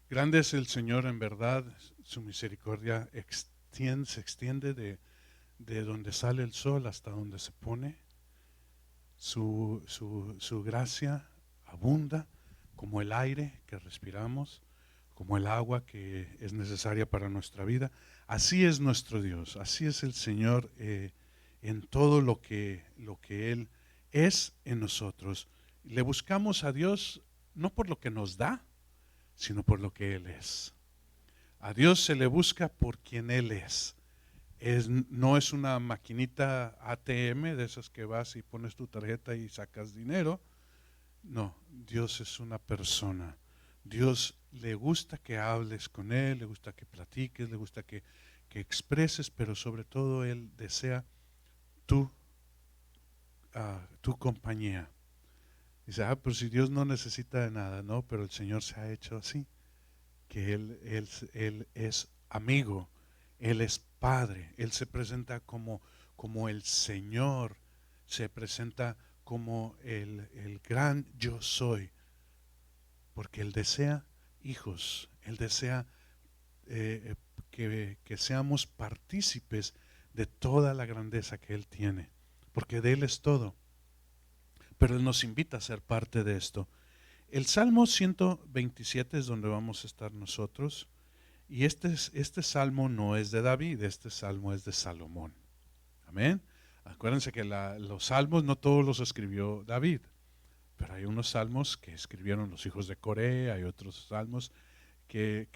Grande es el Señor en verdad, su misericordia se extiende de donde sale el sol hasta donde se pone. Su gracia abunda como el aire que respiramos, como el agua que es necesaria para nuestra vida. Así es nuestro Dios, así es el Señor en todo lo que Él es en nosotros. Le buscamos a Dios no por lo que nos da, sino por lo que Él es. A Dios se le busca por quien Él es. No es una maquinita ATM de esas que vas y pones tu tarjeta y sacas dinero. No, Dios es una persona. Dios le gusta que hables con Él, le gusta que platiques, le gusta que expreses, pero sobre todo Él desea tu, tu compañía. Dice, pero si Dios no necesita de nada, no, pero el Señor se ha hecho así, que Él es amigo, Él es Padre, Él se presenta como el Señor, se presenta como el gran yo soy, porque Él desea hijos, Él desea que seamos partícipes de toda la grandeza que Él tiene, porque de Él es todo, pero Él nos invita a ser parte de esto. El Salmo 127 es donde vamos a estar nosotros. Y este salmo no es de David, este salmo es de Salomón. Amén. Acuérdense que los salmos no todos los escribió David, pero hay unos salmos que escribieron los hijos de Coré, hay otros salmos que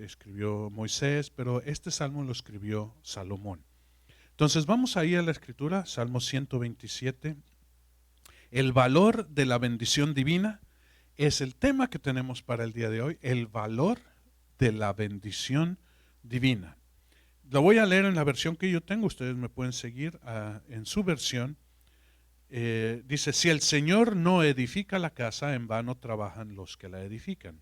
escribió Moisés, pero este salmo lo escribió Salomón. Entonces vamos ahí a la escritura, Salmo 127. El valor de la bendición divina es el tema que tenemos para el día de hoy, el valor de la bendición divina. Lo voy a leer en la versión que yo tengo, ustedes me pueden seguir en su versión. Dice, si el Señor no edifica la casa, en vano trabajan los que la edifican.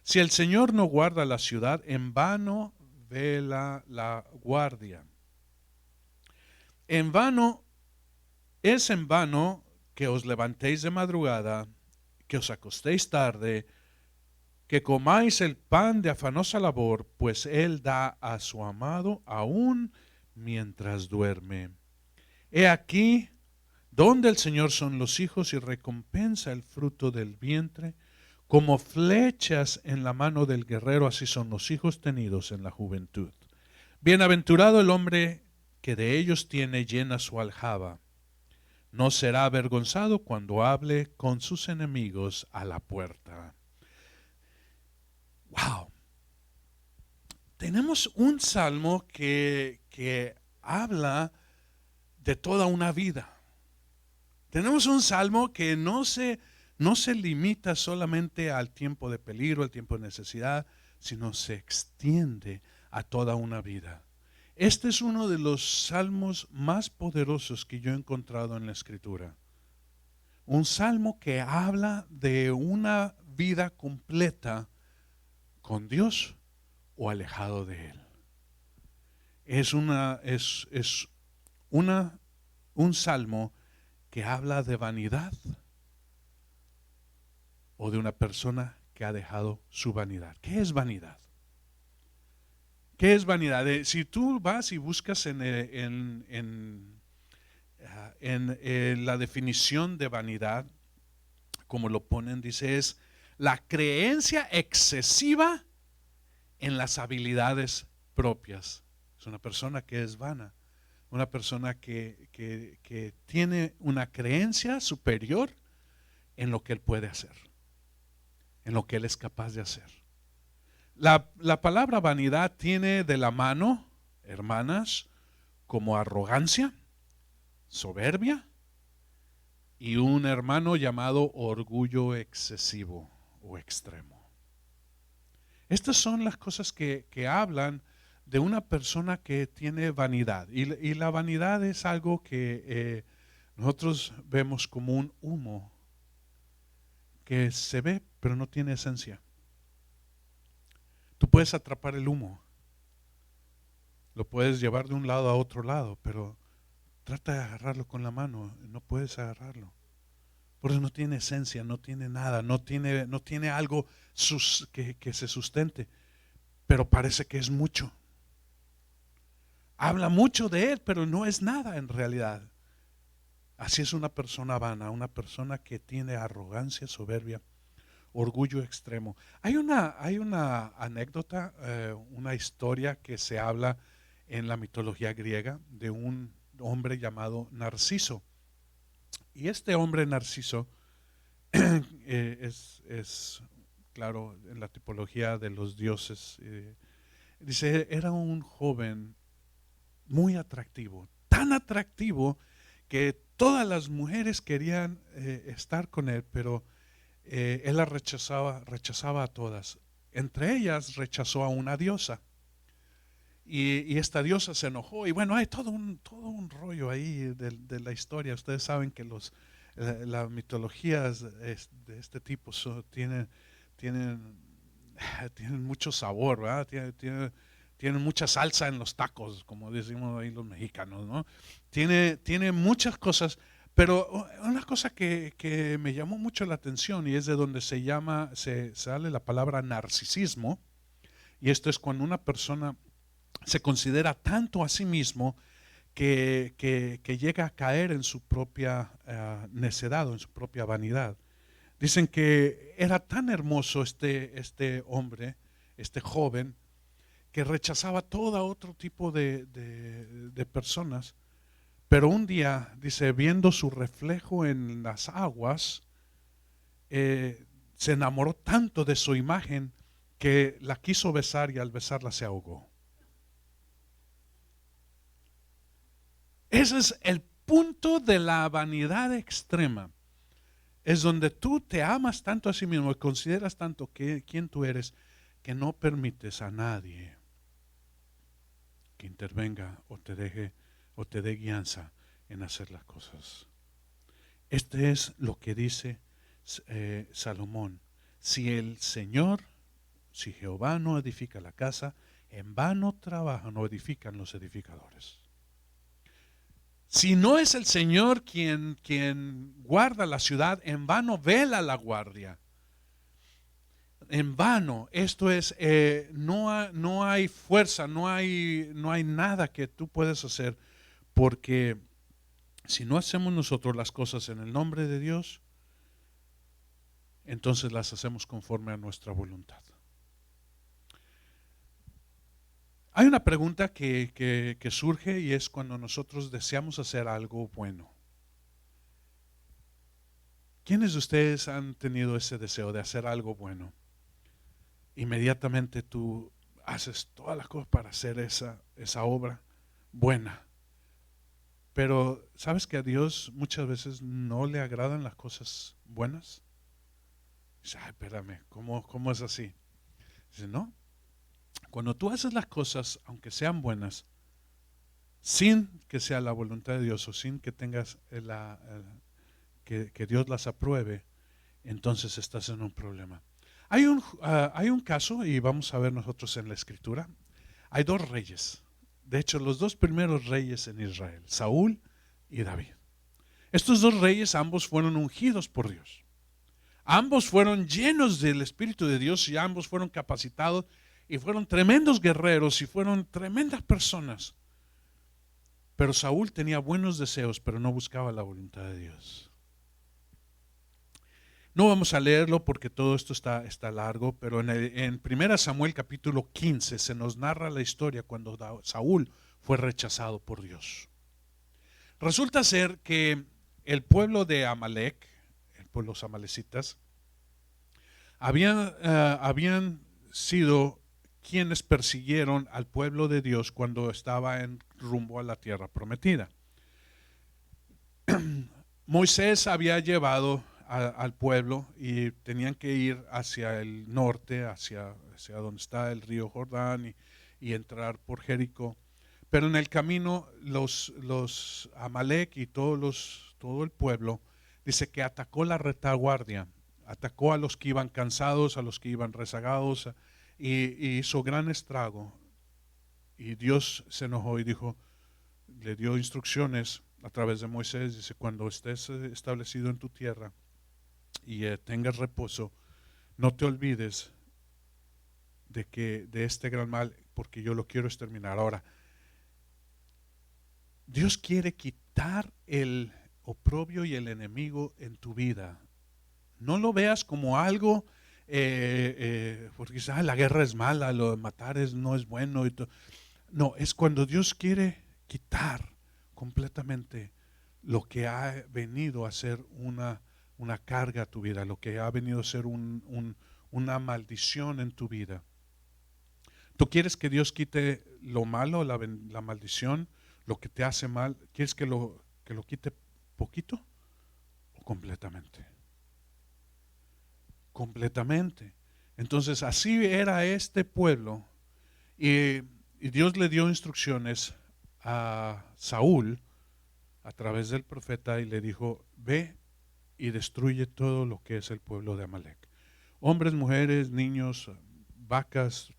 Si el Señor no guarda la ciudad, en vano vela la guardia. En vano que os levantéis de madrugada, que os acostéis tarde, que comáis el pan de afanosa labor, pues Él da a su amado aún mientras duerme. He aquí, donde el Señor son los hijos y recompensa el fruto del vientre, como flechas en la mano del guerrero, así son los hijos tenidos en la juventud. Bienaventurado el hombre que de ellos tiene llena su aljaba. No será avergonzado cuando hable con sus enemigos a la puerta. Wow. Tenemos un salmo que habla de toda una vida. Tenemos un salmo que no se limita solamente al tiempo de peligro, al tiempo de necesidad, sino se extiende a toda una vida. Este es uno de los salmos más poderosos que yo he encontrado en la Escritura. Un salmo que habla de una vida completa con Dios o alejado de Él. Es un salmo que habla de vanidad o de una persona que ha dejado su vanidad. ¿Qué es vanidad? ¿Qué es vanidad? Si tú vas y buscas en la definición de vanidad, como lo ponen, dice, es la creencia excesiva en las habilidades propias. Es una persona que es vana, una persona que tiene una creencia superior en lo que él puede hacer, en lo que él es capaz de hacer. La palabra vanidad tiene de la mano, hermanas, como arrogancia, soberbia y un hermano llamado orgullo excesivo o extremo. Estas son las cosas que hablan de una persona que tiene vanidad. Y la vanidad es algo que nosotros vemos como un humo que se ve pero no tiene esencia. Tú puedes atrapar el humo, lo puedes llevar de un lado a otro lado, pero trata de agarrarlo con la mano, no puedes agarrarlo. Por eso no tiene esencia, no tiene nada, no tiene algo que se sustente, pero parece que es mucho. Habla mucho de él, pero no es nada en realidad. Así es una persona vana, una persona que tiene arrogancia, soberbia, orgullo extremo. Hay una anécdota, una historia que se habla en la mitología griega de un hombre llamado Narciso. Y este hombre Narciso es, claro, en la tipología de los dioses. Dice, era un joven muy atractivo, tan atractivo que todas las mujeres querían estar con él, pero él las rechazaba a todas. Entre ellas rechazó a una diosa. Y esta diosa se enojó. Y bueno, hay todo un rollo ahí de la historia. Ustedes saben que las mitologías de este tipo tienen, tienen mucho sabor, ¿verdad? Tienen mucha salsa en los tacos, como decimos ahí los mexicanos, ¿no? Tiene muchas cosas, pero una cosa que me llamó mucho la atención y es de donde se sale la palabra narcisismo, y esto es cuando una persona se considera tanto a sí mismo que llega a caer en su propia necedad o en su propia vanidad. Dicen que era tan hermoso este hombre, este joven, que rechazaba todo otro tipo de personas, pero un día, dice, viendo su reflejo en las aguas, se enamoró tanto de su imagen que la quiso besar y al besarla se ahogó. Ese es el punto de la vanidad extrema. Es donde tú te amas tanto a sí mismo y consideras tanto quién tú eres, que no permites a nadie que intervenga o te deje o te dé guianza en hacer las cosas. Este es lo que dice Salomón. Si Jehová no edifica la casa, en vano trabajan o edifican los edificadores. Si no es el Señor quien guarda la ciudad, en vano vela la guardia. En vano, esto es, no hay fuerza, no hay nada que tú puedas hacer, porque si no hacemos nosotros las cosas en el nombre de Dios, entonces las hacemos conforme a nuestra voluntad. Hay una pregunta que surge y es cuando nosotros deseamos hacer algo bueno. ¿Quiénes de ustedes han tenido ese deseo de hacer algo bueno? Inmediatamente tú haces todas las cosas para hacer esa obra buena. Pero ¿sabes que a Dios muchas veces no le agradan las cosas buenas? Dice, ay, espérame, ¿cómo es así? Dice, no, cuando tú haces las cosas, aunque sean buenas, sin que sea la voluntad de Dios o sin que tengas que Dios las apruebe, entonces estás en un problema. Hay un caso, y vamos a ver nosotros en la escritura, hay dos reyes. De hecho, los dos primeros reyes en Israel, Saúl y David. Estos dos reyes, ambos fueron ungidos por Dios. Ambos fueron llenos del Espíritu de Dios y ambos fueron capacitados y fueron tremendos guerreros y fueron tremendas personas. Pero Saúl tenía buenos deseos, pero no buscaba la voluntad de Dios. No vamos a leerlo porque todo esto está largo, pero en 1 Samuel capítulo 15 se nos narra la historia cuando Saúl fue rechazado por Dios. Resulta ser que el pueblo de Amalek, los amalecitas, habían sido quienes persiguieron al pueblo de Dios cuando estaba en rumbo a la tierra prometida. Moisés había llevado al pueblo y tenían que ir hacia el norte, hacia donde está el río Jordán y entrar por Jericó. Pero en el camino los Amalek y todo el pueblo, dice que atacó la retaguardia, atacó a los que iban cansados, a los que iban rezagados, y hizo gran estrago. Y Dios se enojó y le dio instrucciones a través de Moisés, dice, cuando estés establecido en tu tierra, y tengas reposo, no te olvides de este gran mal, porque yo lo quiero exterminar. Ahora, Dios quiere quitar el oprobio y el enemigo en tu vida. No lo veas como algo, porque dices, la guerra es mala, lo de matar no es bueno. No, es cuando Dios quiere quitar completamente lo que ha venido a ser una carga a tu vida, lo que ha venido a ser una maldición en tu vida. ¿Tú quieres que Dios quite lo malo, la maldición, lo que te hace mal? ¿Quieres que lo quite poquito o completamente? Completamente. Entonces así era este pueblo, y Dios le dio instrucciones a Saúl a través del profeta y le dijo: ve y destruye todo lo que es el pueblo de Amalek. Hombres, mujeres, niños, vacas,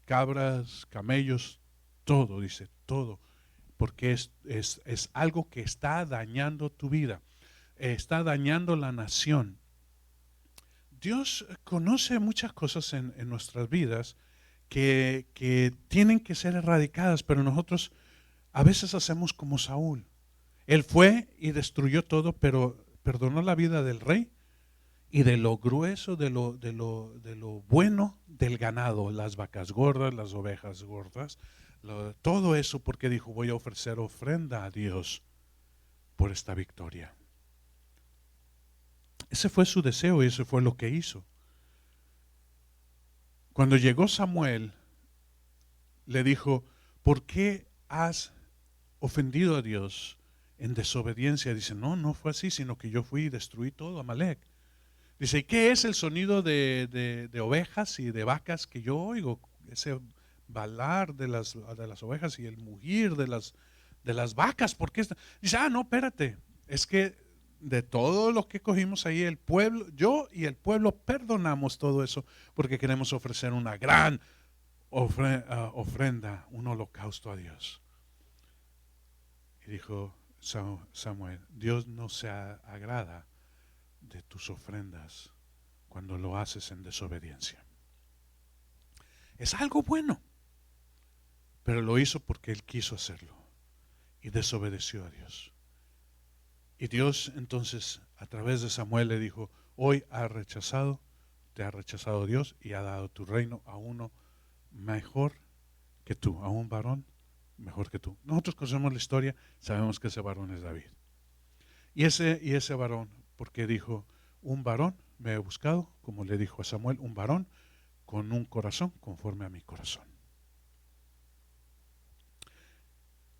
cabras, camellos, todo, dice, todo, porque es algo que está dañando tu vida, está dañando la nación. Dios conoce muchas cosas en nuestras vidas que tienen que ser erradicadas, pero nosotros a veces hacemos como Saúl. Él fue y destruyó todo, pero perdonó la vida del rey y de lo grueso, de lo bueno del ganado, las vacas gordas, las ovejas gordas, todo eso, porque dijo: voy a ofrecer ofrenda a Dios por esta victoria. Ese fue su deseo y eso fue lo que hizo. Cuando llegó Samuel, le dijo: ¿por qué has ofendido a Dios en desobediencia? Dice: no fue así, sino que yo fui y destruí todo Amalek. Dice: ¿y qué es el sonido de ovejas y de vacas que yo oigo? Ese balar de las ovejas y el mugir de las vacas. ¿Por qué? Dice: no, espérate, es que de todo lo que cogimos ahí, el pueblo, yo y el pueblo perdonamos todo eso porque queremos ofrecer una gran ofrenda, un holocausto a Dios. Y dijo Samuel: Dios no se agrada de tus ofrendas cuando lo haces en desobediencia. Es algo bueno, pero lo hizo porque él quiso hacerlo y desobedeció a Dios. Y Dios entonces a través de Samuel le dijo: hoy te ha rechazado Dios y ha dado tu reino a uno mejor que tú, a un varón mejor que tú. Nosotros conocemos la historia, sabemos que ese varón es David. Y ese varón, porque dijo: un varón me he buscado, como le dijo a Samuel, un varón con un corazón conforme a mi corazón.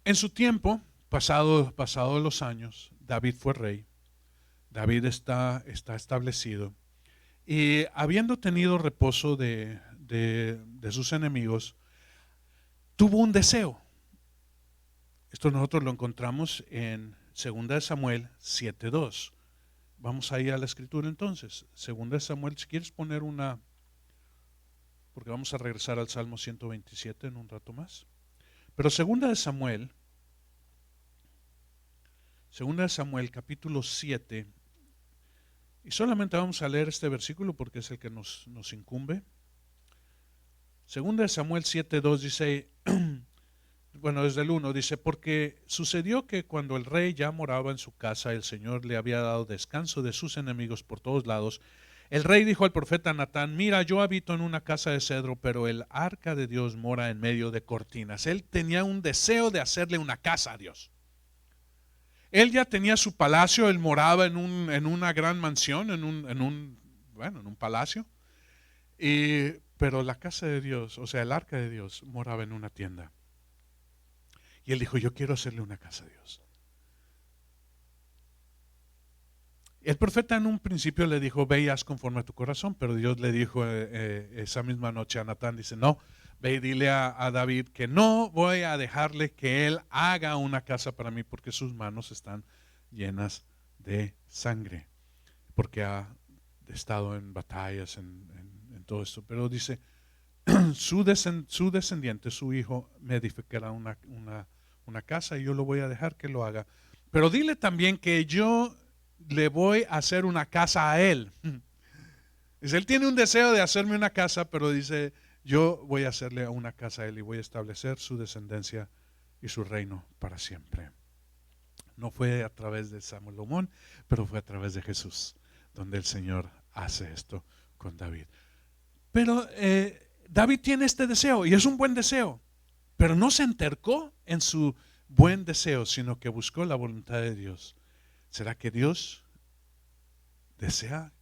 En su tiempo, pasado los años, David fue rey. David está establecido. Y habiendo tenido reposo de sus enemigos, tuvo un deseo. Esto nosotros lo encontramos en 2 Samuel 7:2. Vamos a ir a la escritura entonces. 2 Samuel, si quieres poner porque vamos a regresar al Salmo 127 en un rato más. Pero 2 Samuel capítulo 7, y solamente vamos a leer este versículo porque es el que nos incumbe. 2 Samuel 7:2 dice, bueno, desde el 1 dice: porque sucedió que cuando el rey ya moraba en su casa, el Señor le había dado descanso de sus enemigos por todos lados. El rey dijo al profeta Natán: mira, yo habito en una casa de cedro, pero el arca de Dios mora en medio de cortinas. Él tenía un deseo de hacerle una casa a Dios. Él ya tenía su palacio, él moraba en una gran mansión, en un palacio. Pero la casa de Dios, o sea, el arca de Dios, moraba en una tienda. Y él dijo: yo quiero hacerle una casa a Dios. El profeta en un principio le dijo: ve y haz conforme a tu corazón, pero Dios le dijo esa misma noche a Natán, dice: no, ve y dile a David que no voy a dejarle que él haga una casa para mí, porque sus manos están llenas de sangre, porque ha estado en batallas, en todo esto. Pero dice: su descendiente, su hijo, me edificará una casa y yo lo voy a dejar que lo haga. Pero dile también que yo le voy a hacer una casa a él. Dice, él tiene un deseo de hacerme una casa, pero dice, yo voy a hacerle una casa a él y voy a establecer su descendencia y su reino para siempre. No fue a través de Salomón, pero fue a través de Jesús, donde el Señor hace esto con David. Pero David tiene este deseo y es un buen deseo, pero no se entercó en su buen deseo, sino que buscó la voluntad de Dios. ¿Será que Dios desea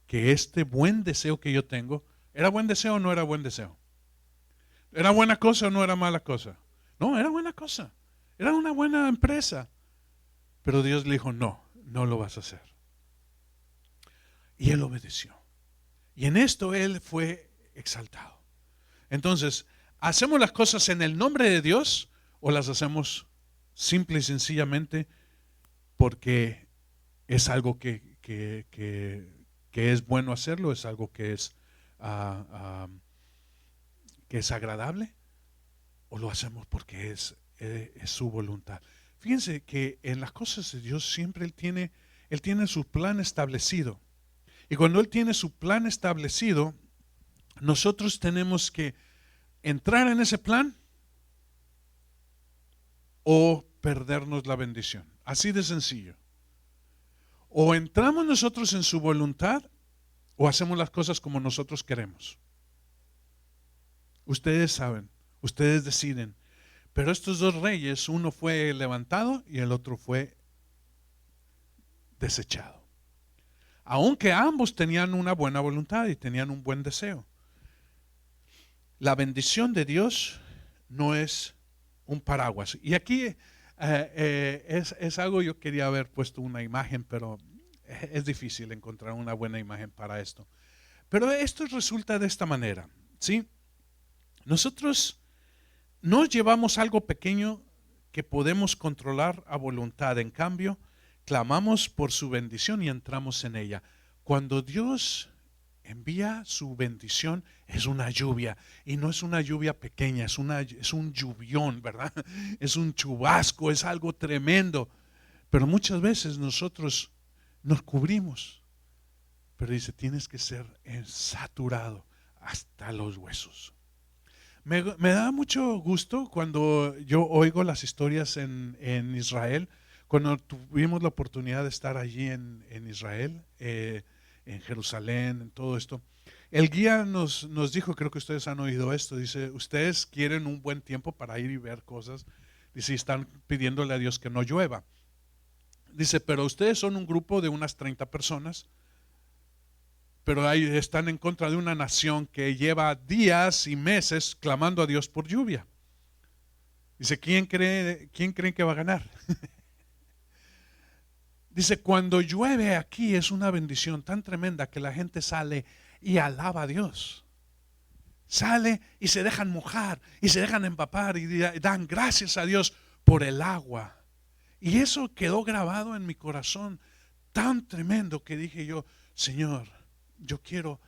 que este buen deseo que yo tengo, era buen deseo o no era buen deseo? ¿Era buena cosa o no era mala cosa? No, era buena cosa. Era una buena empresa. Pero Dios le dijo, no, no lo vas a hacer. Y él obedeció. Y en esto él fue exaltado. Entonces, ¿hacemos las cosas en el nombre de Dios o las hacemos simple y sencillamente porque es algo que es bueno hacerlo, es algo que es agradable, o lo hacemos porque es su voluntad? Fíjense que en las cosas de Dios siempre Él tiene su plan establecido. Y cuando Él tiene su plan establecido, nosotros tenemos que entrar en ese plan o perdernos la bendición. Así de sencillo. O entramos nosotros en su voluntad o hacemos las cosas como nosotros queremos. Ustedes saben, ustedes deciden. Pero estos dos reyes, uno fue levantado y el otro fue desechado. Aunque ambos tenían una buena voluntad y tenían un buen deseo. La bendición de Dios no es un paraguas. Y aquí es algo, yo quería haber puesto una imagen, pero es difícil encontrar una buena imagen para esto. Pero esto resulta de esta manera, ¿sí? Nosotros nos llevamos algo pequeño que podemos controlar a voluntad. En cambio, clamamos por su bendición y entramos en ella. Cuando Dios envía su bendición, es una lluvia, y no es una lluvia pequeña, es un lluvión, ¿verdad? Es un chubasco, es algo tremendo. Pero muchas veces nosotros nos cubrimos. Pero dice, tienes que ser saturado hasta los huesos. Me da mucho gusto cuando yo oigo las historias en Israel, cuando tuvimos la oportunidad de estar allí en Israel, en Jerusalén, en todo esto. El guía nos dijo, creo que ustedes han oído esto, dice, ustedes quieren un buen tiempo para ir y ver cosas, dice, están pidiéndole a Dios que no llueva. Dice, pero ustedes son un grupo de unas 30 personas, pero ahí están en contra de una nación que lleva días y meses clamando a Dios por lluvia. Dice, ¿quién creen que va a ganar? Dice, cuando llueve aquí es una bendición tan tremenda que la gente sale y alaba a Dios. Sale y se dejan mojar y se dejan empapar y dan gracias a Dios por el agua. Y eso quedó grabado en mi corazón tan tremendo que dije yo, Señor, yo quiero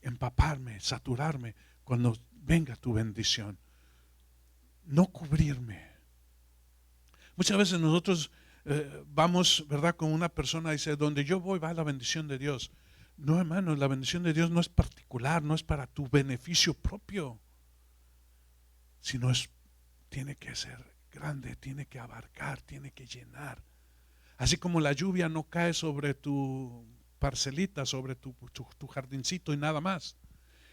empaparme, saturarme cuando venga tu bendición. No cubrirme. Muchas veces nosotros vamos, ¿verdad? Con una persona y dice, donde yo voy va la bendición de Dios. No, hermano, la bendición de Dios no es particular, no es para tu beneficio propio, sino tiene que ser grande, tiene que abarcar, tiene que llenar. Así como la lluvia no cae sobre tu parcelita, sobre tu jardincito y nada más.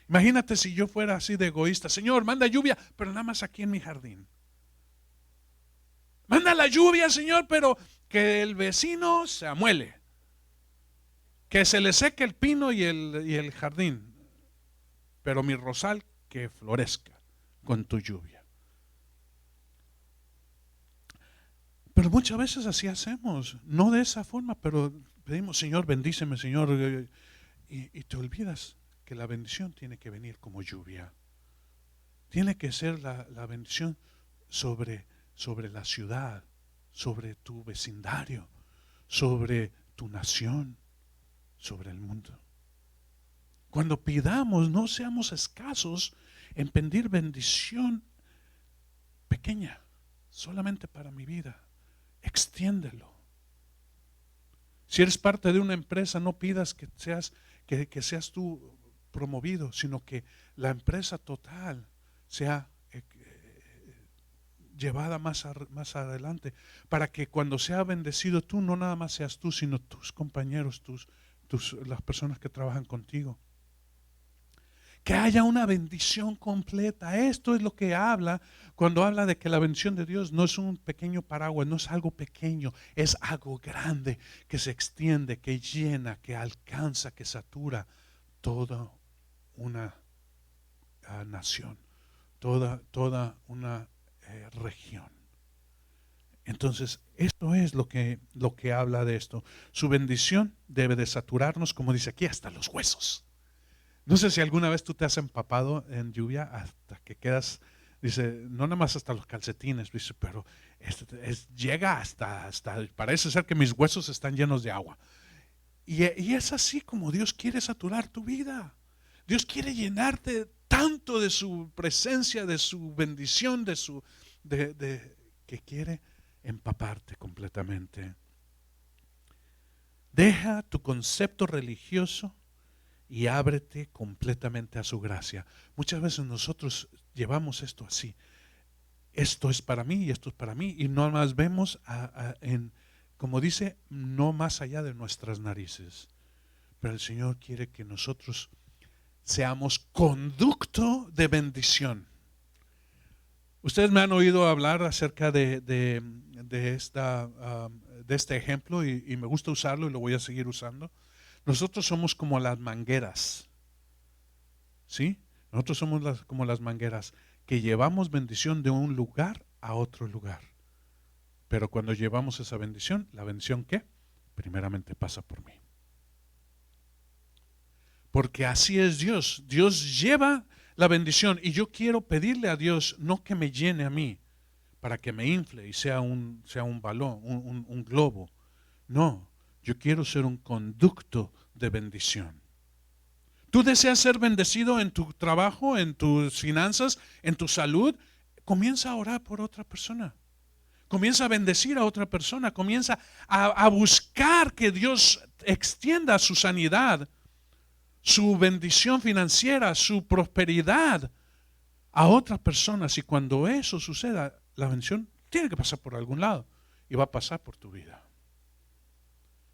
Imagínate si yo fuera así de egoísta, Señor, manda lluvia, pero nada más aquí en mi jardín. Manda la lluvia, Señor, pero que el vecino se amuele, que se le seque el pino y el jardín, pero mi rosal que florezca con tu lluvia. Pero muchas veces así hacemos, no de esa forma, pero pedimos, Señor, bendíceme, Señor, y te olvidas que la bendición tiene que venir como lluvia. Tiene que ser la bendición sobre la ciudad, sobre tu vecindario, sobre tu nación, sobre el mundo. Cuando pidamos, no seamos escasos en pedir bendición pequeña, solamente para mi vida. Extiéndelo. Si eres parte de una empresa, no pidas que seas tú promovido, sino que la empresa total sea llevada más adelante, para que cuando sea bendecido tú, no nada más seas tú, sino tus compañeros, las personas que trabajan contigo. Que haya una bendición completa. Esto es lo que habla cuando habla de que la bendición de Dios no es un pequeño paraguas, no es algo pequeño, es algo grande que se extiende, que llena, que alcanza, que satura toda una nación, toda una región. Entonces, esto es lo que habla de esto. Su bendición debe de saturarnos, como dice aquí, hasta los huesos. No sé si alguna vez tú te has empapado en lluvia hasta que quedas, dice, no nada más hasta los calcetines, dice, pero llega hasta, parece ser que mis huesos están llenos de agua. Y es así como Dios quiere saturar tu vida. Dios quiere llenarte tanto de su presencia, de su bendición, que quiere empaparte completamente. Deja tu concepto religioso y ábrete completamente a su gracia. Muchas veces nosotros llevamos esto así. Esto es para mí y esto es para mí. Y no más vemos, como dice, no más allá de nuestras narices. Pero el Señor quiere que nosotros seamos conducto de bendición. Ustedes me han oído hablar acerca de este ejemplo y me gusta usarlo y lo voy a seguir usando. Nosotros somos como las mangueras, ¿sí? Nosotros somos como las mangueras que llevamos bendición de un lugar a otro lugar. Pero cuando llevamos esa bendición, ¿la bendición qué? Primeramente pasa por mí. Porque así es Dios. Dios lleva la bendición y yo quiero pedirle a Dios no que me llene a mí para que me infle y sea un balón, un globo. No, yo quiero ser un conducto de bendición. ¿Tú deseas ser bendecido en tu trabajo, en tus finanzas, en tu salud? Comienza a orar por otra persona. Comienza a bendecir a otra persona. Comienza a buscar que Dios extienda su sanidad, su bendición financiera, su prosperidad a otras personas. Y cuando eso suceda, la bendición tiene que pasar por algún lado y va a pasar por tu vida.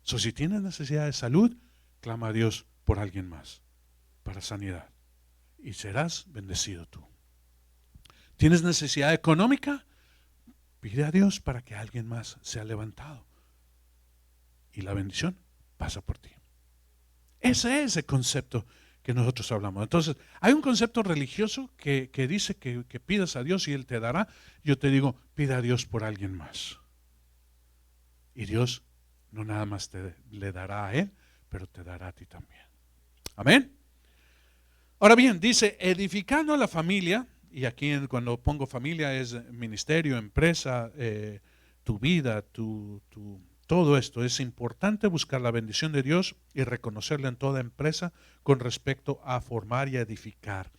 Si tienes necesidad de salud, clama a Dios por alguien más para sanidad y serás bendecido tú. ¿Tienes necesidad económica? Pide a Dios para que alguien más sea levantado y la bendición pasa por ti. Ese es el concepto que nosotros hablamos. Entonces, hay un concepto religioso que dice que pidas a Dios y Él te dará. Yo te digo, pida a Dios por alguien más. Y Dios no nada más le dará a Él, pero te dará a ti también. Amén. Ahora bien, dice, edificando a la familia, y aquí cuando pongo familia es ministerio, empresa, tu vida, todo esto. Es importante buscar la bendición de Dios y reconocerla en toda empresa con respecto a formar y edificar.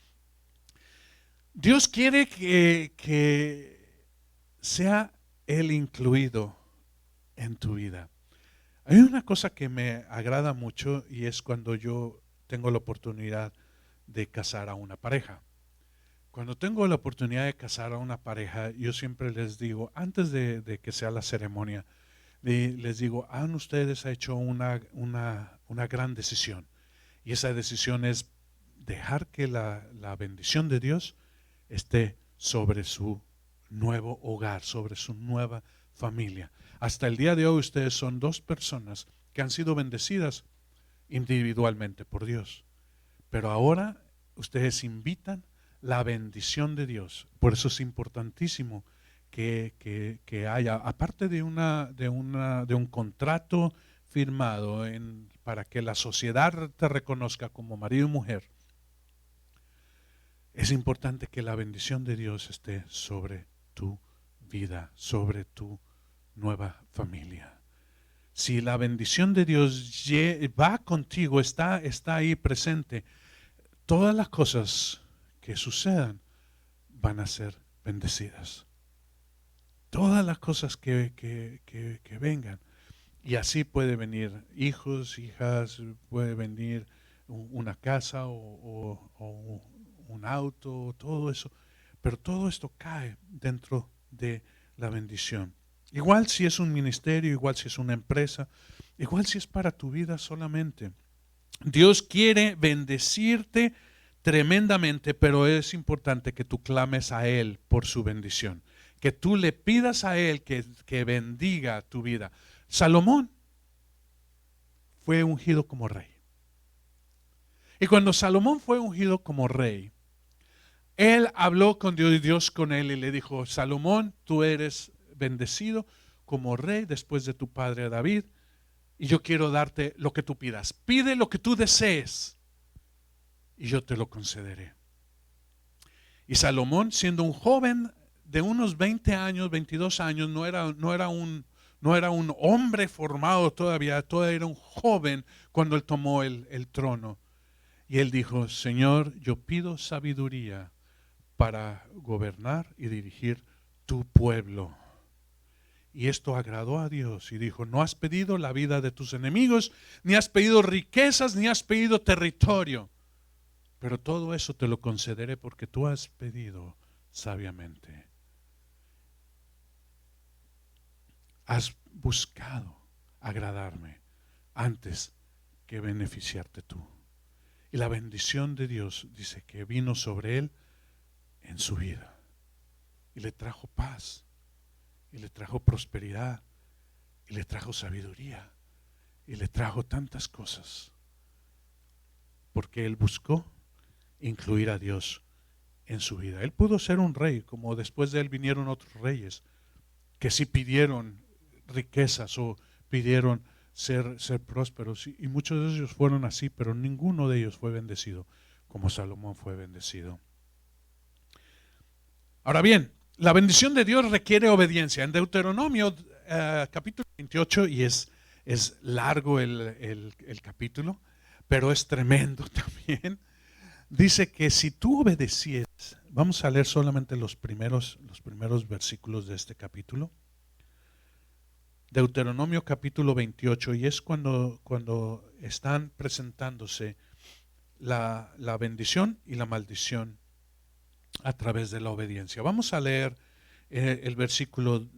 Dios quiere que sea Él incluido en tu vida. Hay una cosa que me agrada mucho y es cuando yo tengo la oportunidad de casar a una pareja. Cuando tengo la oportunidad de casar a una pareja, yo siempre les digo, antes de que sea la ceremonia, les digo, han ustedes hecho una gran decisión. Y esa decisión es dejar que la bendición de Dios esté sobre su nuevo hogar, sobre su nueva familia. Hasta el día de hoy ustedes son dos personas que han sido bendecidas individualmente por Dios. Pero ahora ustedes invitan la bendición de Dios. Por eso es importantísimo que haya, aparte de un contrato firmado para que la sociedad te reconozca como marido y mujer, es importante que la bendición de Dios esté sobre tu vida, sobre tu nueva familia. Si la bendición de Dios va contigo, está ahí presente, todas las cosas que sucedan van a ser bendecidas. Todas las cosas que vengan. Y así puede venir hijos, hijas, puede venir una casa o un auto, todo eso. Pero todo esto cae dentro de la bendición. Igual si es un ministerio, igual si es una empresa, igual si es para tu vida solamente. Dios quiere bendecirte tremendamente, pero es importante que tú clames a Él por su bendición. Que tú le pidas a Él que bendiga tu vida. Salomón fue ungido como rey. Y cuando Salomón fue ungido como rey, él habló con Dios y Dios con él y le dijo: Salomón, tú eres bendecido como rey después de tu padre David, y yo quiero darte lo que tú pidas. Pide lo que tú desees y yo te lo concederé. Y Salomón, siendo un joven de unos 20 años, 22 años, no era un hombre formado todavía era un joven cuando él tomó el trono. Y él dijo: Señor, yo pido sabiduría para gobernar y dirigir tu pueblo. Y esto agradó a Dios y dijo: no has pedido la vida de tus enemigos, ni has pedido riquezas, ni has pedido territorio, pero todo eso te lo concederé porque tú has pedido sabiamente. Has buscado agradarme antes que beneficiarte tú. Y la bendición de Dios dice que vino sobre él en su vida. Y le trajo paz, y le trajo prosperidad, y le trajo sabiduría, y le trajo tantas cosas. Porque él buscó incluir a Dios en su vida. Él pudo ser un rey, como después de él vinieron otros reyes, que sí pidieron riquezas o pidieron ser prósperos. Y muchos de ellos fueron así, pero ninguno de ellos fue bendecido como Salomón fue bendecido. Ahora bien, la bendición de Dios requiere obediencia. En Deuteronomio capítulo 28, y es largo el capítulo, pero es tremendo también. Dice que si tú obedecieres, vamos a leer solamente los primeros versículos de este capítulo. Deuteronomio capítulo 28, y es cuando están presentándose la bendición y la maldición a través de la obediencia. Vamos a leer el versículo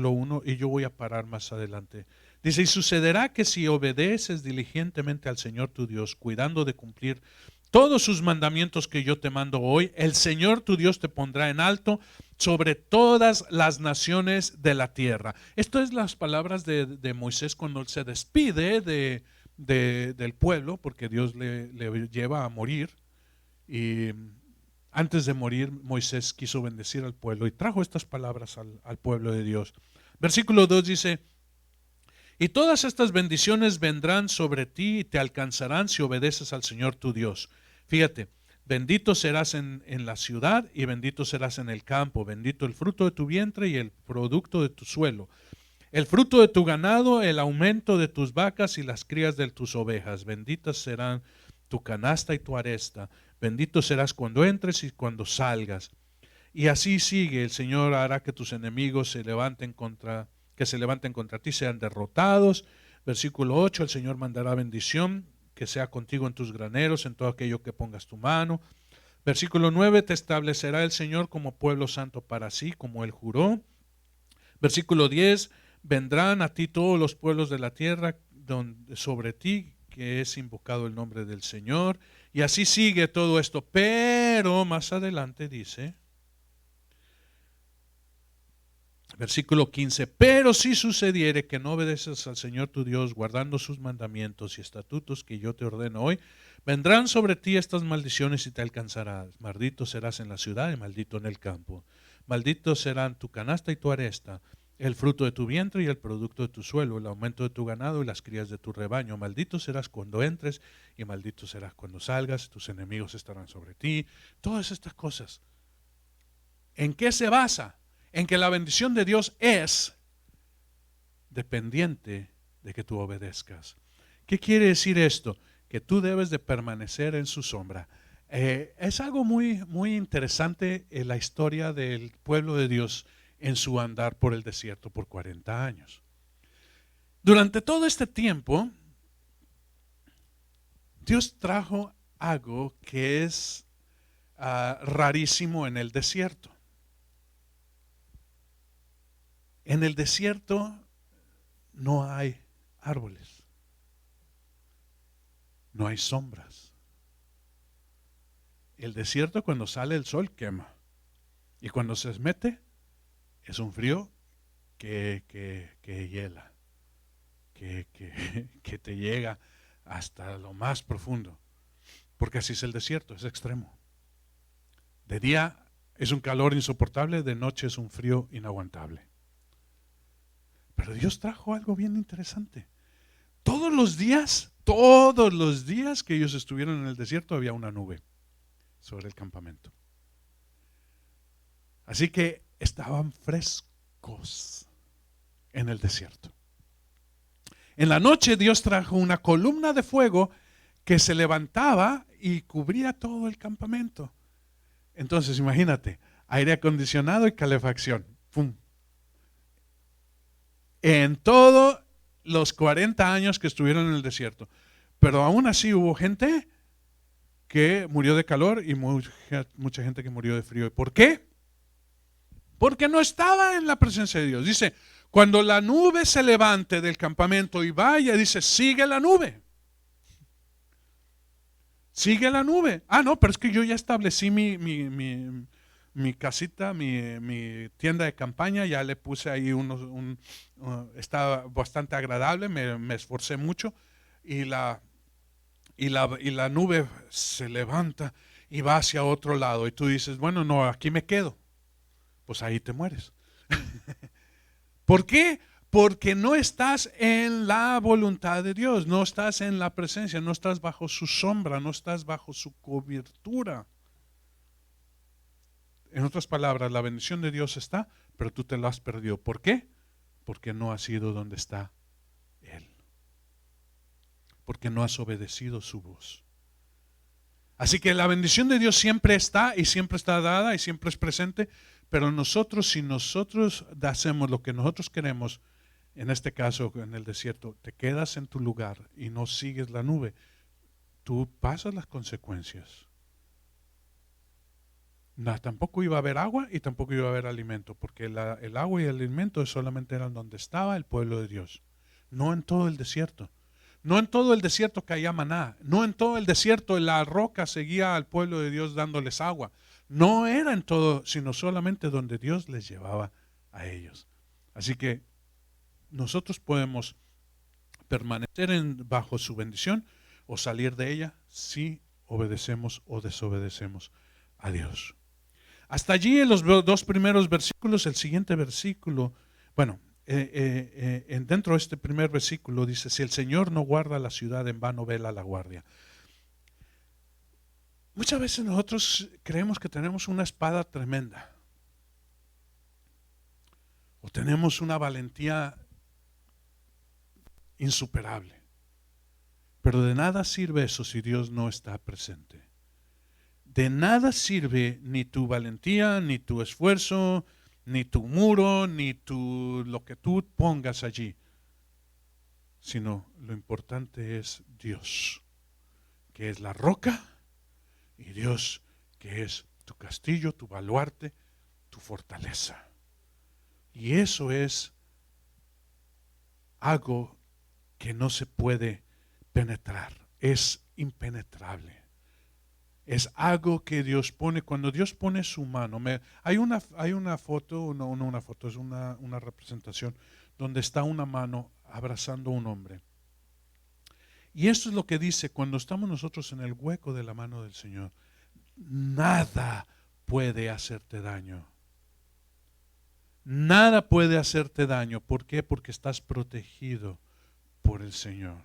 1, y yo voy a parar más adelante. Dice: y sucederá que si obedeces diligentemente al Señor tu Dios, cuidando de cumplir todos sus mandamientos que yo te mando hoy, el Señor tu Dios te pondrá en alto sobre todas las naciones de la tierra. Esto es las palabras de Moisés cuando él se despide del pueblo, porque Dios le lleva a morir. Y antes de morir, Moisés quiso bendecir al pueblo y trajo estas palabras al pueblo de Dios. Versículo 2 dice: y todas estas bendiciones vendrán sobre ti y te alcanzarán si obedeces al Señor tu Dios. Fíjate, bendito serás en la ciudad y bendito serás en el campo, bendito el fruto de tu vientre y el producto de tu suelo, el fruto de tu ganado, el aumento de tus vacas y las crías de tus ovejas. Benditas serán tu canasta y tu aresta. Bendito serás cuando entres y cuando salgas. Y así sigue: el Señor hará que tus enemigos se levanten contra ti sean derrotados. Versículo 8: el Señor mandará bendición, que sea contigo en tus graneros, en todo aquello que pongas tu mano. Versículo 9: te establecerá el Señor como pueblo santo para sí, como él juró. Versículo 10: vendrán a ti todos los pueblos de la tierra sobre ti, que es invocado el nombre del Señor. Y así sigue todo esto, pero más adelante dice, versículo 15: pero si sucediere que no obedeces al Señor tu Dios, guardando sus mandamientos y estatutos que yo te ordeno hoy, vendrán sobre ti estas maldiciones y te alcanzarás. Maldito serás en la ciudad y maldito en el campo. Malditos serán tu canasta y tu aresta, el fruto de tu vientre y el producto de tu suelo, el aumento de tu ganado y las crías de tu rebaño. Maldito serás cuando entres y maldito serás cuando salgas. Tus enemigos estarán sobre ti. Todas estas cosas, ¿en qué se basa? En que la bendición de Dios es dependiente de que tú obedezcas. ¿Qué quiere decir esto? Que tú debes de permanecer en su sombra. Es algo muy, muy interesante en la historia del pueblo de Dios en su andar por el desierto por 40 años. Durante todo este tiempo, Dios trajo algo que es rarísimo en el desierto. En el desierto no hay árboles, no hay sombras. El desierto, cuando sale el sol, quema, y cuando se mete es un frío que hiela, que te llega hasta lo más profundo, porque así es el desierto, es extremo. De día es un calor insoportable, de noche es un frío inaguantable. Pero Dios trajo algo bien interesante. Todos los días que ellos estuvieron en el desierto, había una nube sobre el campamento. Así que estaban frescos en el desierto. En la noche Dios trajo una columna de fuego que se levantaba y cubría todo el campamento. Entonces imagínate, aire acondicionado y calefacción. ¡Pum! En todos los 40 años que estuvieron en el desierto. Pero aún así hubo gente que murió de calor y mucha gente que murió de frío. ¿Y por qué? Porque no estaba en la presencia de Dios. Dice, cuando la nube se levante del campamento y vaya, dice, sigue la nube. Sigue la nube. Ah, no, pero es que yo ya establecí mi casita, mi tienda de campaña, ya le puse ahí está bastante agradable, me esforcé mucho y la nube se levanta y va hacia otro lado y tú dices, bueno, no, aquí me quedo. Pues ahí te mueres. ¿Por qué? Porque no estás en la voluntad de Dios, no estás en la presencia, no estás bajo su sombra, no estás bajo su cobertura. En otras palabras, la bendición de Dios está, pero tú te la has perdido. ¿Por qué? Porque no has ido donde está Él. Porque no has obedecido su voz. Así que la bendición de Dios siempre está y siempre está dada y siempre es presente, pero nosotros, si nosotros hacemos lo que nosotros queremos, en este caso en el desierto, te quedas en tu lugar y no sigues la nube, tú pasas las consecuencias. No, tampoco iba a haber agua y tampoco iba a haber alimento, porque el agua y el alimento solamente eran donde estaba el pueblo de Dios, no en todo el desierto. No en todo el desierto caía maná, no en todo el desierto la roca seguía al pueblo de Dios dándoles agua. No era en todo, sino solamente donde Dios les llevaba a ellos. Así que nosotros podemos permanecer bajo su bendición o salir de ella si obedecemos o desobedecemos a Dios. Hasta allí en los dos primeros versículos. El siguiente versículo, bueno, dentro de este primer versículo dice, si el Señor no guarda la ciudad, en vano vela la guardia. Muchas veces nosotros creemos que tenemos una espada tremenda o tenemos una valentía insuperable, pero de nada sirve eso si Dios no está presente. De nada sirve ni tu valentía, ni tu esfuerzo, ni tu muro, ni lo que tú pongas allí, sino lo importante es Dios, que es la roca, y Dios, que es tu castillo, tu baluarte, tu fortaleza. Y eso es algo que no se puede penetrar, es impenetrable. Es algo que Dios pone, cuando Dios pone su mano. Hay una foto, no una foto, es una representación donde está una mano abrazando a un hombre. Y esto es lo que dice, cuando estamos nosotros en el hueco de la mano del Señor, nada puede hacerte daño. Nada puede hacerte daño. ¿Por qué? Porque estás protegido por el Señor.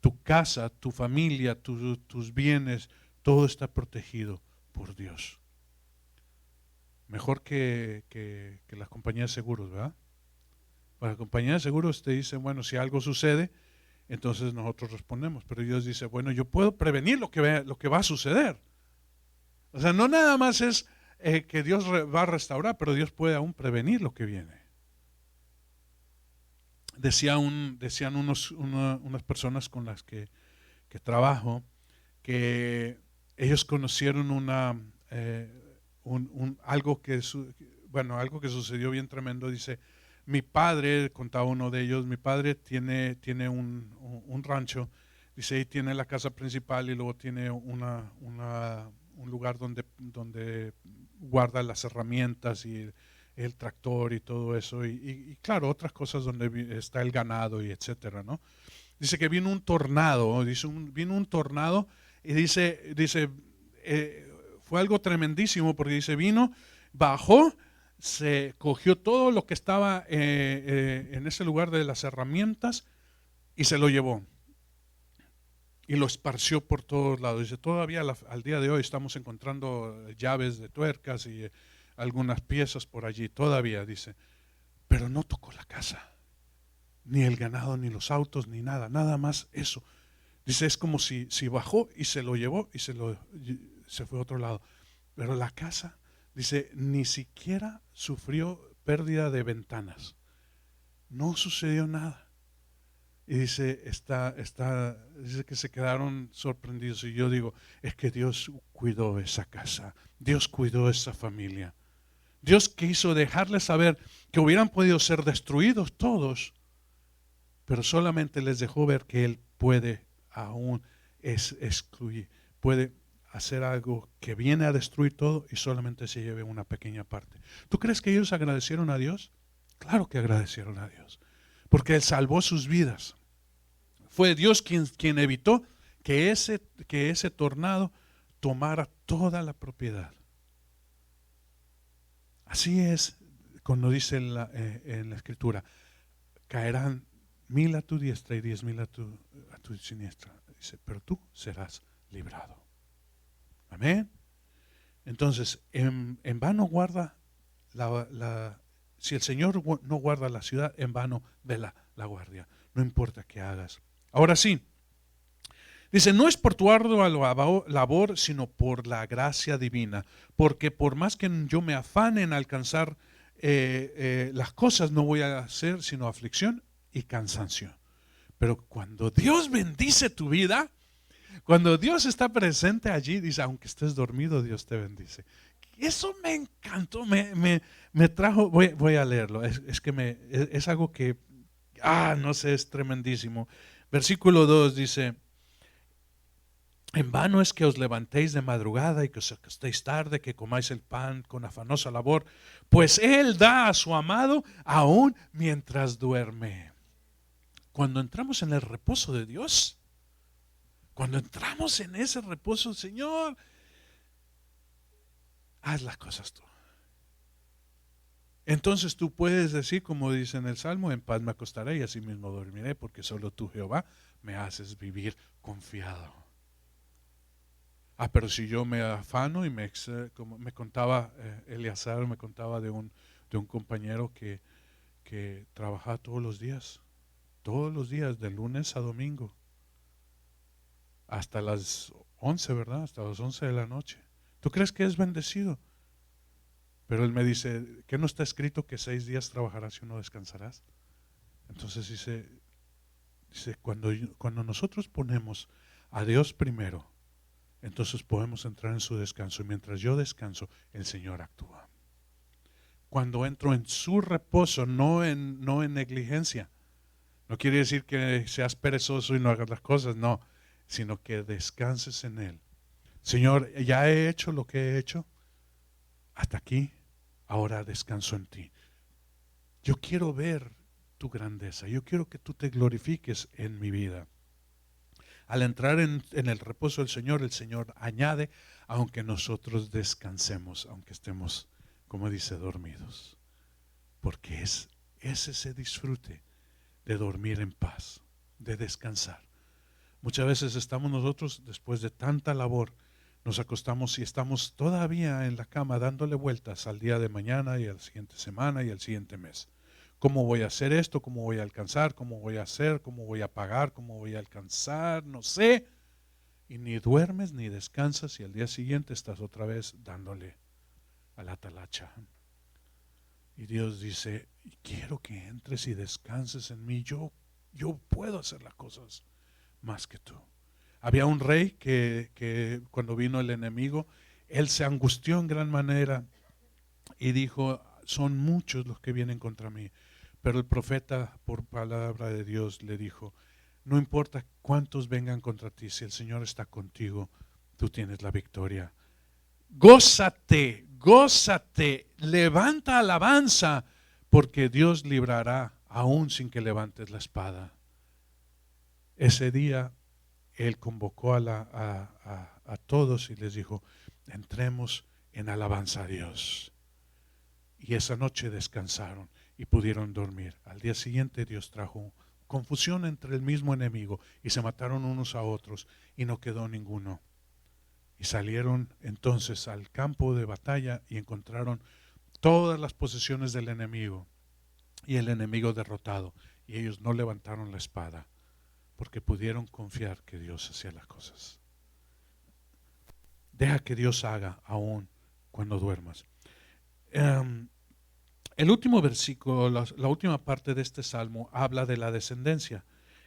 Tu casa, tu familia, tus bienes, todo está protegido por Dios. Mejor que las compañías de seguros, ¿verdad? Para las compañías de seguros te dicen, bueno, si algo sucede, entonces nosotros respondemos. Pero Dios dice, bueno, yo puedo prevenir lo que va a suceder. O sea, no nada más es que Dios va a restaurar, pero Dios puede aún prevenir lo que viene. decían unas personas con las que trabajo, que ellos conocieron algo algo que sucedió bien tremendo. Dice, mi padre, contaba uno de ellos, mi padre tiene un rancho, dice, y tiene la casa principal y luego tiene un lugar donde guarda las herramientas y el tractor y todo eso, y claro, otras cosas donde está el ganado y etcétera, ¿no? Dice que vino un tornado, vino un tornado y dice, fue algo tremendísimo porque dice, bajó, se cogió todo lo que estaba en ese lugar de las herramientas y se lo llevó. Y lo esparció por todos lados. Dice, todavía al día de hoy estamos encontrando llaves de tuercas y algunas piezas por allí, todavía, dice, pero no tocó la casa, ni el ganado, ni los autos, ni nada, nada más eso. Dice, es como si bajó y se lo llevó y se fue a otro lado. Pero la casa, dice, ni siquiera sufrió pérdida de ventanas. No sucedió nada. Y dice, dice que se quedaron sorprendidos. Y yo digo, es que Dios cuidó esa casa, Dios cuidó esa familia. Dios quiso dejarles saber que hubieran podido ser destruidos todos, pero solamente les dejó ver que Él puede aún excluir, puede hacer algo que viene a destruir todo y solamente se lleve una pequeña parte. ¿Tú crees que ellos agradecieron a Dios? Claro que agradecieron a Dios, porque Él salvó sus vidas. Fue Dios quien evitó que ese tornado tomara toda la propiedad. Así es cuando dice en la Escritura, caerán 1000 a tu diestra y 10,000 a tu siniestra. Dice, pero tú serás librado. Amén. Entonces, en vano guarda si el Señor no guarda la ciudad, en vano vela la guardia. No importa qué hagas. Ahora sí, dice, no es por tu ardua labor, sino por la gracia divina. Porque por más que yo me afane en alcanzar las cosas, no voy a hacer sino aflicción y cansancio. Pero cuando Dios bendice tu vida, cuando Dios está presente allí, dice, aunque estés dormido, Dios te bendice. Eso me encantó, me trajo, voy a leerlo, es algo que, no sé, es tremendísimo. Versículo 2 dice, en vano es que os levantéis de madrugada y que os acostéis tarde, que comáis el pan con afanosa labor, pues Él da a su amado aún mientras duerme. Cuando entramos en el reposo de Dios, cuando entramos en ese reposo, Señor, haz las cosas tú. Entonces tú puedes decir, como dice en el Salmo, en paz me acostaré y así mismo dormiré, porque solo tú, Jehová, me haces vivir confiado. Pero si yo me afano y como me contaba Eleazar, me contaba de un compañero que trabajaba todos los días, de lunes a domingo, hasta las 11, ¿verdad? Hasta las 11 de la noche. ¿Tú crees que es bendecido? Pero él me dice, ¿qué no está escrito que 6 días trabajarás y 1 descansarás? Entonces dice cuando nosotros ponemos a Dios primero, entonces podemos entrar en su descanso. Y mientras yo descanso, el Señor actúa. Cuando entro en su reposo, no en negligencia. No quiere decir que seas perezoso y no hagas las cosas, no, sino que descanses en Él. Señor, ya he hecho lo que he hecho, hasta aquí, ahora descanso en ti. Yo quiero ver tu grandeza, yo quiero que tú te glorifiques en mi vida. Al entrar en el reposo del Señor, el Señor añade, aunque nosotros descansemos, aunque estemos, como dice, dormidos. Porque es ese disfrute de dormir en paz, de descansar. Muchas veces estamos nosotros, después de tanta labor, nos acostamos y estamos todavía en la cama dándole vueltas al día de mañana y a la siguiente semana y al siguiente mes. ¿Cómo voy a hacer esto? ¿Cómo voy a alcanzar? ¿Cómo voy a hacer? ¿Cómo voy a pagar? ¿Cómo voy a alcanzar? No sé. Y ni duermes ni descansas y al día siguiente estás otra vez dándole a la talacha. Y Dios dice, quiero que entres y descanses en mí. Yo puedo hacer las cosas más que tú. Había un rey que cuando vino el enemigo, él se angustió en gran manera y dijo, son muchos los que vienen contra mí. Pero el profeta, por palabra de Dios, le dijo, no importa cuántos vengan contra ti, si el Señor está contigo, tú tienes la victoria. Gózate, gózate, levanta alabanza, porque Dios librará aún sin que levantes la espada. Ese día Él convocó a todos y les dijo, entremos en alabanza a Dios. Y esa noche descansaron y pudieron dormir. Al día siguiente Dios trajo confusión entre el mismo enemigo y se mataron unos a otros y no quedó ninguno. Y salieron entonces al campo de batalla y encontraron todas las posesiones del enemigo y el enemigo derrotado. Y ellos no levantaron la espada porque pudieron confiar que Dios hacía las cosas. Deja que Dios haga aún cuando duermas. El último versículo, la última parte de este salmo habla de la descendencia.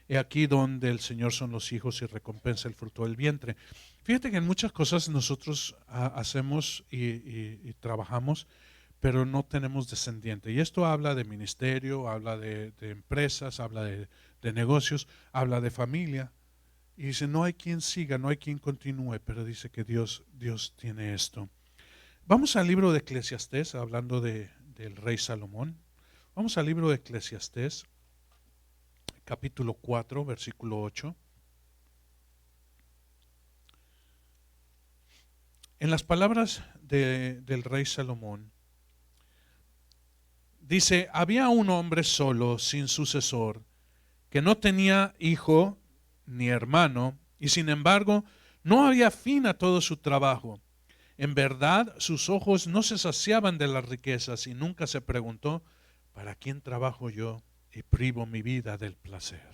He aquí donde el Señor son los hijos y recompensa el fruto del vientre. Fíjate que en muchas cosas nosotros hacemos y trabajamos, pero no tenemos descendiente. Y esto habla de ministerio, habla de empresas, habla de negocios, habla de familia. Y dice, no hay quien siga, no hay quien continúe, pero dice que Dios tiene esto. Vamos al libro de Eclesiastés, hablando del rey Salomón. Vamos al libro de Eclesiastés, capítulo 4, versículo 8. En las palabras del rey Salomón, dice, había un hombre solo, sin sucesor, que no tenía hijo ni hermano, y sin embargo no había fin a todo su trabajo. En verdad, sus ojos no se saciaban de las riquezas y nunca se preguntó, ¿para quién trabajo yo y privo mi vida del placer?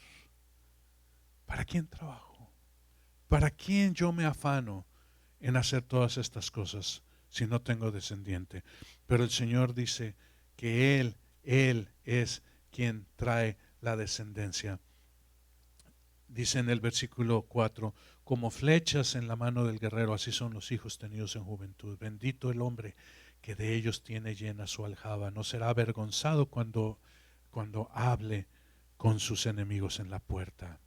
¿Para quién trabajo? ¿Para quién yo me afano en hacer todas estas cosas si no tengo descendiente? Pero el Señor dice que Él es quien trae la descendencia. Dice en el versículo 4, como flechas en la mano del guerrero, así son los hijos tenidos en juventud. Bendito el hombre que de ellos tiene llena su aljaba. No será avergonzado cuando hable con sus enemigos en la puerta.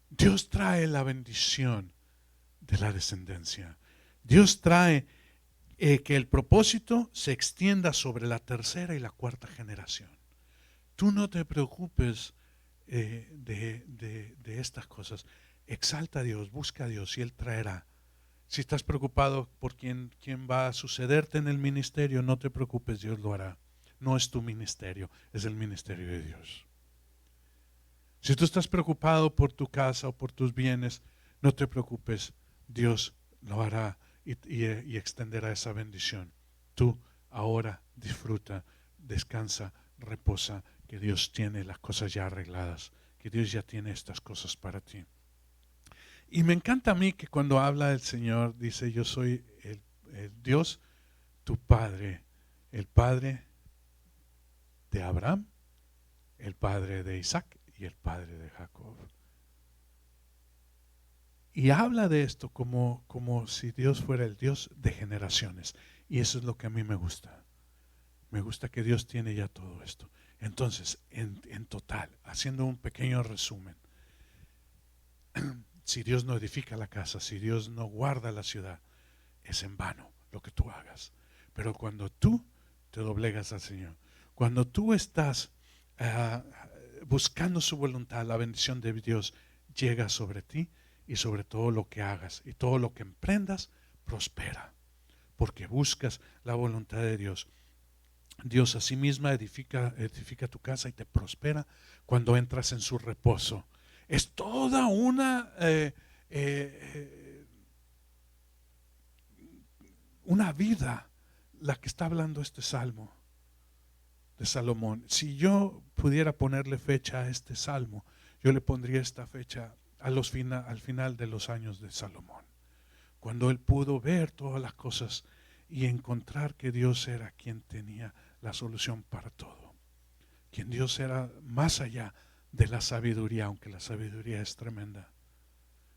Dios trae la bendición de la descendencia. Dios trae que el propósito se extienda sobre la tercera y la cuarta generación. Tú no te preocupes de estas cosas. Exalta a Dios, busca a Dios y Él traerá. Si estás preocupado por quién va a sucederte en el ministerio, no te preocupes, Dios lo hará. No es tu ministerio, es el ministerio de Dios. Si tú estás preocupado por tu casa o por tus bienes, no te preocupes, Dios lo hará y extenderá esa bendición. Tú ahora disfruta, descansa, reposa, que Dios tiene las cosas ya arregladas, que Dios ya tiene estas cosas para ti. Y me encanta a mí que cuando habla el Señor, dice, yo soy el Dios, tu Padre, el Padre de Abraham, el Padre de Isaac y el Padre de Jacob. Y habla de esto como si Dios fuera el Dios de generaciones. Y eso es lo que a mí me gusta. Me gusta que Dios tiene ya todo esto. Entonces, en total, haciendo un pequeño resumen, si Dios no edifica la casa, si Dios no guarda la ciudad, es en vano lo que tú hagas. Pero cuando tú te doblegas al Señor, cuando tú estás buscando su voluntad, la bendición de Dios llega sobre ti y sobre todo lo que hagas y todo lo que emprendas prospera, porque buscas la voluntad de Dios. Dios a sí misma edifica tu casa y te prospera cuando entras en su reposo. Es toda una vida la que está hablando este salmo de Salomón. Si yo pudiera ponerle fecha a este salmo, yo le pondría esta fecha al final de los años de Salomón, cuando él pudo ver todas las cosas y encontrar que Dios era quien tenía la solución para todo. Quien Dios era más allá de la sabiduría, aunque la sabiduría es tremenda.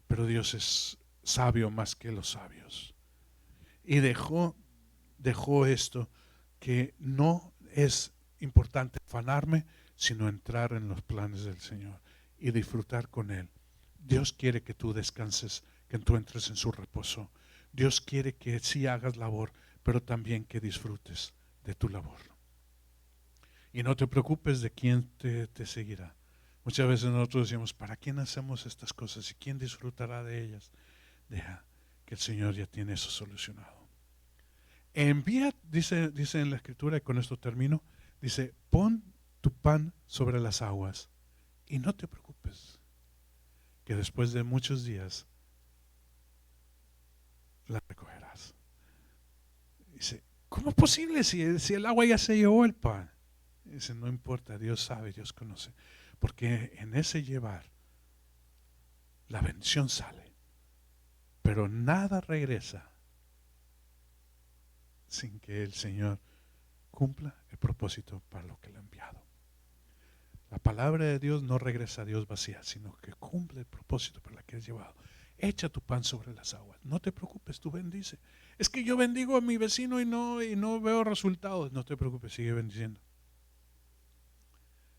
Pero Dios es sabio más que los sabios. Y dejó esto, que no es importante afanarme, sino entrar en los planes del Señor y disfrutar con Él. Dios quiere que tú descanses, que tú entres en su reposo. Dios quiere que sí hagas labor, pero también que disfrutes de tu labor. Y no te preocupes de quién te seguirá. Muchas veces nosotros decimos, ¿para quién hacemos estas cosas? ¿Y quién disfrutará de ellas? Deja que el Señor ya tiene eso solucionado. Envía, dice en la Escritura, y con esto termino, dice, pon tu pan sobre las aguas y no te preocupes, que después de muchos días la recogerás. Dice, ¿cómo es posible si el agua ya se llevó el pan? Dice, no importa, Dios sabe, Dios conoce, porque en ese llevar la bendición sale, pero nada regresa sin que el Señor cumpla el propósito para lo que le ha enviado. La palabra de Dios no regresa a Dios vacía, sino que cumple el propósito para el que has llevado. Echa tu pan sobre las aguas. No te preocupes, tú bendice. Es que yo bendigo a mi vecino y no veo resultados. No te preocupes, sigue bendiciendo.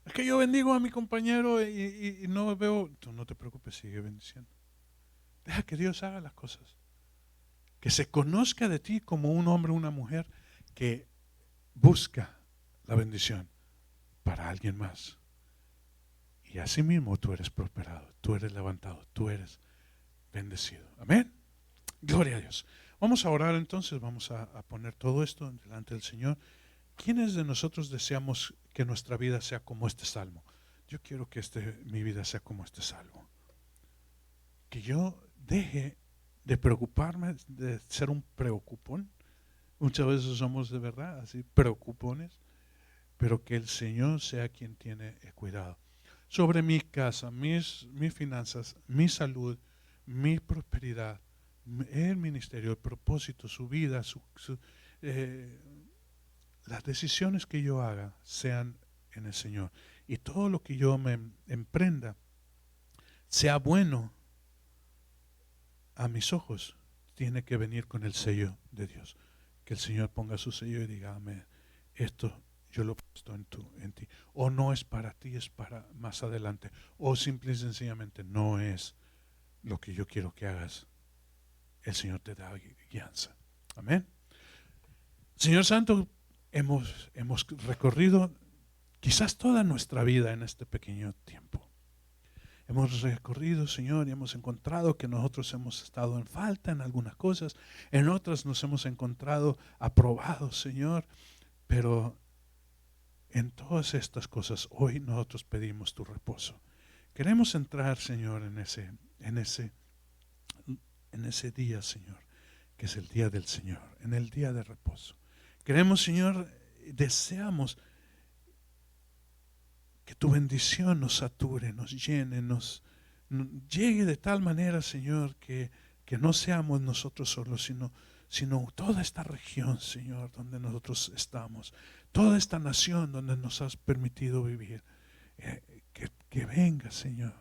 Es que yo bendigo a mi compañero y no veo. Tú no te preocupes, sigue bendiciendo. Deja que Dios haga las cosas. Que se conozca de ti como un hombre o una mujer que busca la bendición para alguien más. Y así mismo tú eres prosperado, tú eres levantado, tú eres bendecido. Amén. Gloria a Dios. Vamos a orar entonces, vamos a poner todo esto delante del Señor. ¿Quiénes de nosotros deseamos que nuestra vida sea como este salmo? Yo quiero que mi vida sea como este salmo. Que yo deje de preocuparme, de ser un preocupón. Muchas veces somos de verdad así preocupones, pero que el Señor sea quien tiene el cuidado sobre mi casa, mis finanzas, mi salud, mi prosperidad, el ministerio, el propósito, su vida, las decisiones que yo haga sean en el Señor. Y todo lo que yo me emprenda sea bueno a mis ojos, tiene que venir con el sello de Dios. Que el Señor ponga su sello y diga, amén, esto yo lo he puesto en ti. O no es para ti, es para más adelante. O simple y sencillamente no es lo que yo quiero que hagas. El Señor te da guianza. Amén. Señor Santo, hemos recorrido quizás toda nuestra vida en este pequeño tiempo. Hemos recorrido, Señor, y hemos encontrado que nosotros hemos estado en falta en algunas cosas, en otras nos hemos encontrado aprobados, Señor, pero en todas estas cosas hoy nosotros pedimos tu reposo. Queremos entrar, Señor, en ese día, Señor, que es el día del Señor, en el día de reposo. Queremos, Señor, deseamos que tu bendición nos sature, nos llene, nos llegue de tal manera, Señor, que no seamos nosotros solos, sino toda esta región, Señor, donde nosotros estamos, toda esta nación donde nos has permitido vivir, que venga, Señor,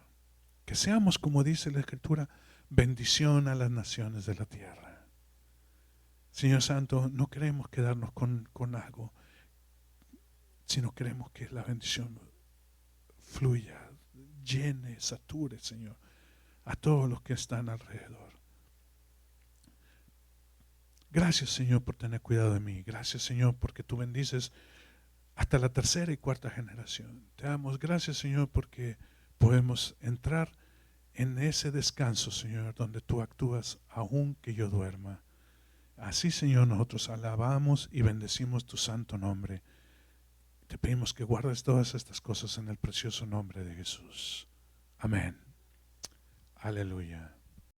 que seamos, como dice la Escritura, bendición a las naciones de la tierra. Señor Santo, no queremos quedarnos con algo, sino queremos que la bendición fluya, llene, sature, Señor, a todos los que están alrededor. Gracias, Señor, por tener cuidado de mí. Gracias, Señor, porque tú bendices hasta la tercera y cuarta generación. Te damos gracias, Señor, porque podemos entrar en ese descanso, Señor, donde tú actúas aun que yo duerma. Así, Señor, nosotros alabamos y bendecimos tu santo nombre. Te pedimos que guardes todas estas cosas en el precioso nombre de Jesús. Amén. Aleluya.